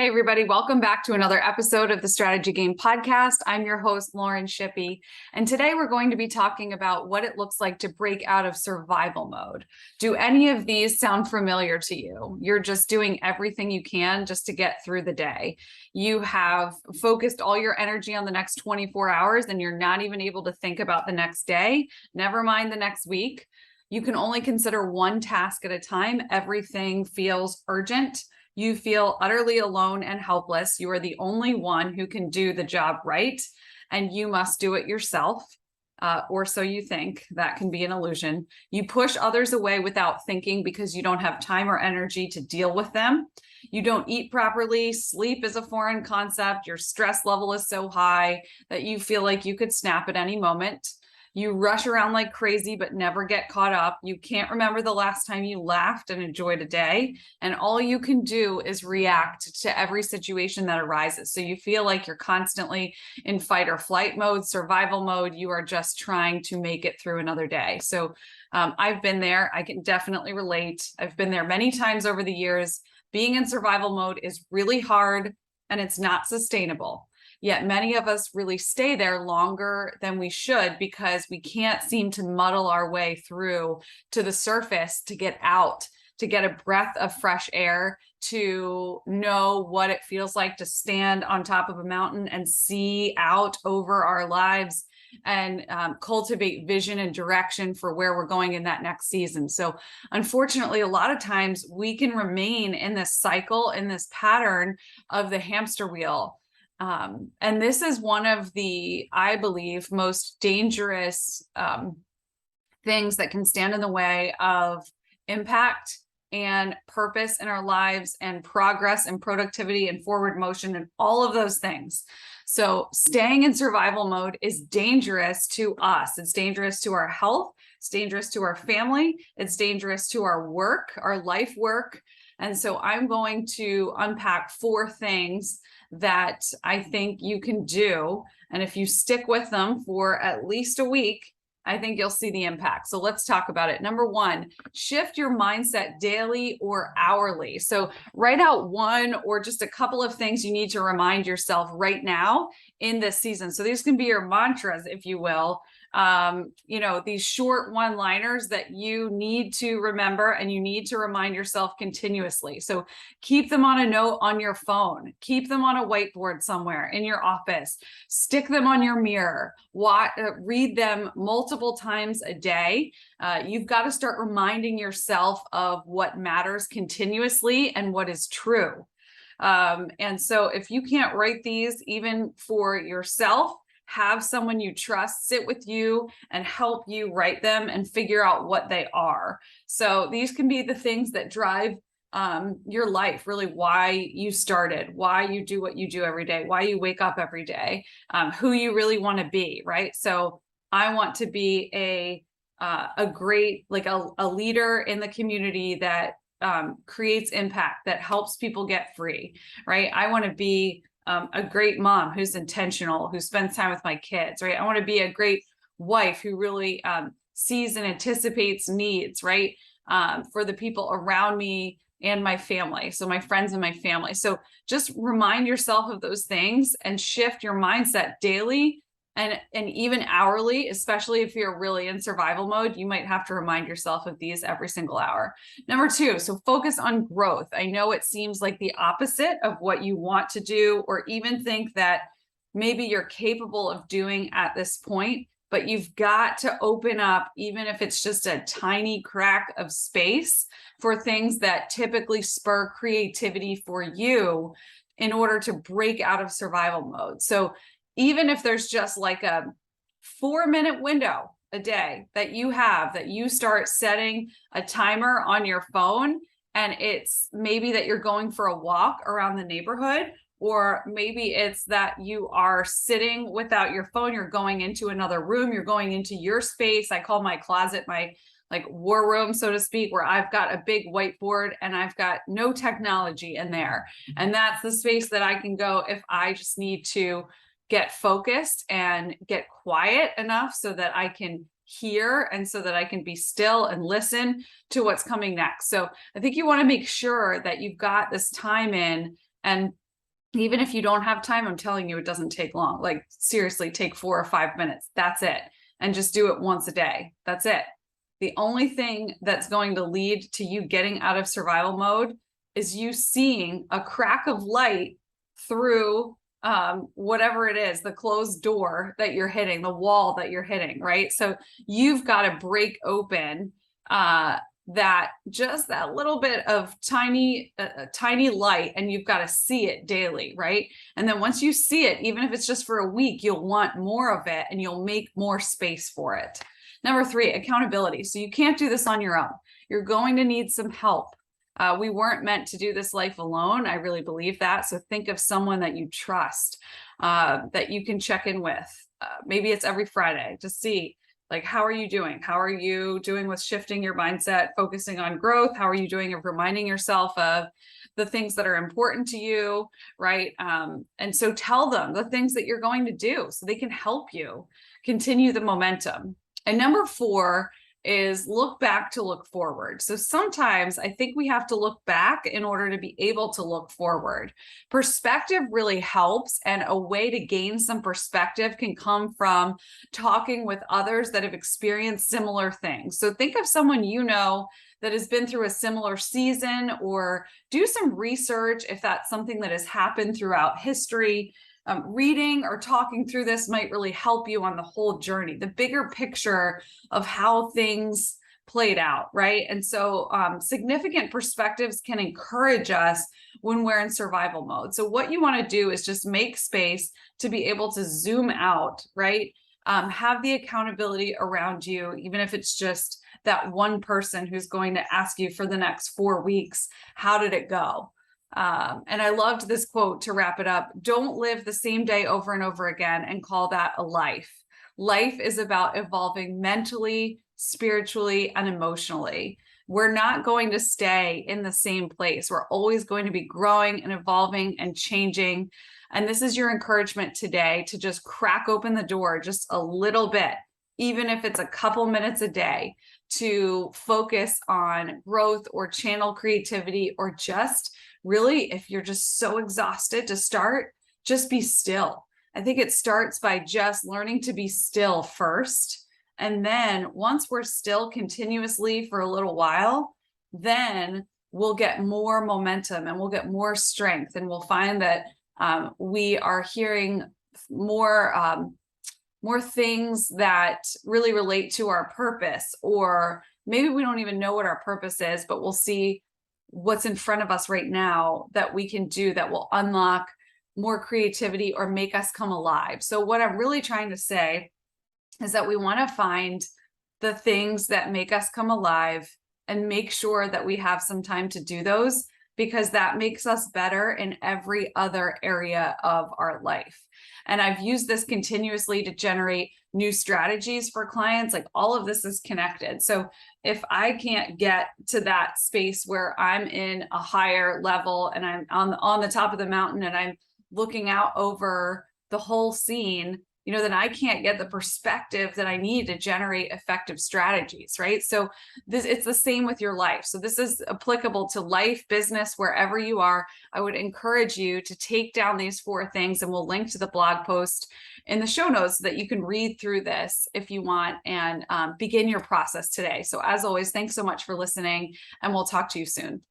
Hey, everybody, welcome back to another episode of the Strategy Game Podcast. I'm your host, Lauren Shippey, and today we're going to be talking about what it looks like to break out of survival mode. Do any of these sound familiar to you? You're just doing everything you can just to get through the day. You have focused all your energy on the next 24 hours, and you're not even able to think about the next day, never mind the next week. You can only consider one task at a time. Everything feels urgent. You feel utterly alone and helpless. You are the only one who can do the job right, and you must do it yourself, or so you think. That can be an illusion. You push others away without thinking because you don't have time or energy to deal with them. You don't eat properly. Sleep is a foreign concept. Your stress level is so high that you feel like you could snap at any moment. You rush around like crazy, but never get caught up. You can't remember the last time you laughed and enjoyed a day. And all you can do is react to every situation that arises. So you feel like you're constantly in fight or flight mode, survival mode. You are just trying to make it through another day. So I've been there. I can definitely relate. I've been there many times over the years. Being in survival mode is really hard and it's not sustainable. Yet many of us really stay there longer than we should because we can't seem to muddle our way through to the surface to get out, to get a breath of fresh air, to know what it feels like to stand on top of a mountain and see out over our lives and cultivate vision and direction for where we're going in that next season. So unfortunately, a lot of times we can remain in this cycle, in this pattern of the hamster wheel. And this is one of the, I believe, most dangerous things that can stand in the way of impact and purpose in our lives and progress and productivity and forward motion and all of those things. So staying in survival mode is dangerous to us. It's dangerous to our health. It's dangerous to our family. It's dangerous to our work, our life work. And so I'm going to unpack 4 things that I think you can do. And if you stick with them for at least a week, I think you'll see the impact. So let's talk about it. Number 1, shift your mindset daily or hourly. So write out one or just a couple of things you need to remind yourself right now in this season. So these can be your mantras, if you will. These short one-liners that you need to remember and you need to remind yourself continuously. So keep them on a note on your phone, keep them on a whiteboard somewhere in your office, stick them on your mirror, read them multiple times a day. You've got to start reminding yourself of what matters continuously and what is true. And so if you can't write these even for yourself, have someone you trust sit with you and help you write them and figure out what they are. So these can be the things that drive your life, really why you started, why you do what you do every day, why you wake up every day, who you really want to be, right? So I want to be a great, like a leader in the community that creates impact, that helps people get free, right? I want to be a great mom who's intentional, who spends time with my kids, right? I want to be a great wife who really sees and anticipates needs, right? For the people around me and my family. So my friends and my family. So just remind yourself of those things and shift your mindset daily and even hourly, especially if you're really in survival mode. You might have to remind yourself of these every single hour. Number 2, so focus on growth. I know it seems like the opposite of what you want to do, or even think that maybe you're capable of doing at this point, but you've got to open up, even if it's just a tiny crack of space, for things that typically spur creativity for you in order to break out of survival mode. So even if there's just like a 4-minute window a day that you have, that you start setting a timer on your phone, and it's maybe that you're going for a walk around the neighborhood, or maybe it's that you are sitting without your phone, you're going into another room, you're going into your space. I call my closet my like war room, so to speak, where I've got a big whiteboard and I've got no technology in there. And that's the space that I can go if I just need to get focused and get quiet enough so that I can hear and so that I can be still and listen to what's coming next. So I think you want to make sure that you've got this time in, and Even if you don't have time, I'm telling you, it doesn't take long. Like seriously, take 4 or 5 minutes. That's it. And just do it once a day. That's it. The only thing that's going to lead to you getting out of survival mode is you seeing a crack of light through whatever it is, the closed door that you're hitting, the wall that you're hitting, right? So you've got to break open that just that little bit of tiny light, and you've got to see it daily, right? And then once you see it, even if it's just for a week, you'll want more of it and you'll make more space for it. Number 3, accountability. So you can't do this on your own. You're going to need some help. We weren't meant to do this life alone. I really believe that. So think of someone that you trust, that you can check in with. Maybe it's every Friday to see, like, how are you doing? How are you doing with shifting your mindset, focusing on growth? How are you doing of reminding yourself of the things that are important to you, right? And so tell them the things that you're going to do so they can help you continue the momentum. And number 4 is look back to look forward. So sometimes I think we have to look back in order to be able to look forward. Perspective really helps, and a way to gain some perspective can come from talking with others that have experienced similar things. So think of someone you know that has been through a similar season, or do some research if that's something that has happened throughout history. Reading or talking through this might really help you on the whole journey, the bigger picture of how things played out, right? And so significant perspectives can encourage us when we're in survival mode. So what you want to do is just make space to be able to zoom out, right? Have the accountability around you, even if it's just that one person who's going to ask you for the next 4 weeks, how did it go? And I loved this quote to wrap it up. Don't live the same day over and over again and call that a life. Life is about evolving mentally, spiritually, and emotionally. We're not going to stay in the same place. We're always going to be growing and evolving and changing. And this is your encouragement today to just crack open the door just a little bit, even if it's a couple minutes a day, to focus on growth or channel creativity, or just really, if you're just so exhausted to start, just be still. I think it starts by just learning to be still first. And then once we're still continuously for a little while, then we'll get more momentum and we'll get more strength. And we'll find that we are hearing more things that really relate to our purpose, or maybe we don't even know what our purpose is, but we'll see what's in front of us right now that we can do that will unlock more creativity or make us come alive. So what I'm really trying to say is that we want to find the things that make us come alive and make sure that we have some time to do those, because that makes us better in every other area of our life. And I've used this continuously to generate new strategies for clients. Like, all of this is connected. So if I can't get to that space where I'm in a higher level and I'm on the top of the mountain and I'm looking out over the whole scene, then I can't get the perspective that I need to generate effective strategies, right? So it's the same with your life. So this is applicable to life, business, wherever you are. I would encourage you to take down these 4 things, and we'll link to the blog post in the show notes so that you can read through this if you want, and begin your process today. So as always, thanks so much for listening, and we'll talk to you soon.